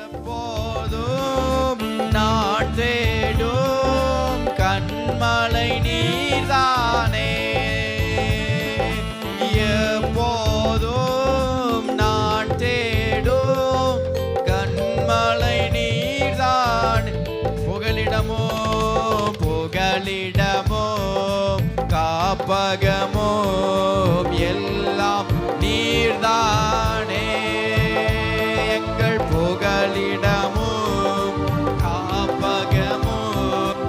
எப்போதும் நான் தேடும் கண்மலை நீர்தானே, எப்போதும் நான் தேடும் கண்மலை நீர்தான். புகலிடமோ புகலிடமோ காப்பகமோ எல்லாம் நீர்தானே, எங்கள் புகலிடமும் காப்பகமும்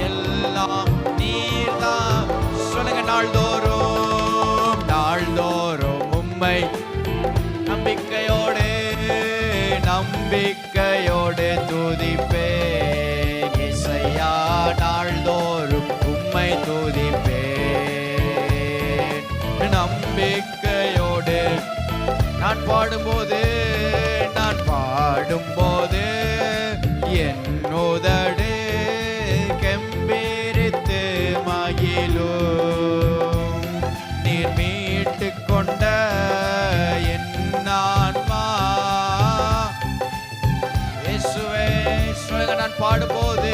எல்லாம் நீர்தான். சொல்லுங்க, நாள்தோறும் நாள்தோறும் உம்மை நம்பிக்கையோடு நம்பிக்கையோடு துதிப்பேன் இசையா, நாள்தோறும் உம்மை துதிப்பேன் நம்பிக்கையோடு. நான் பாடும்போது என் உதடு கெம்பீரித்து மகிழும், நீர் மீட்டு கொண்ட என் ஆன்மா இயேசுவே. நான் பாடும்போது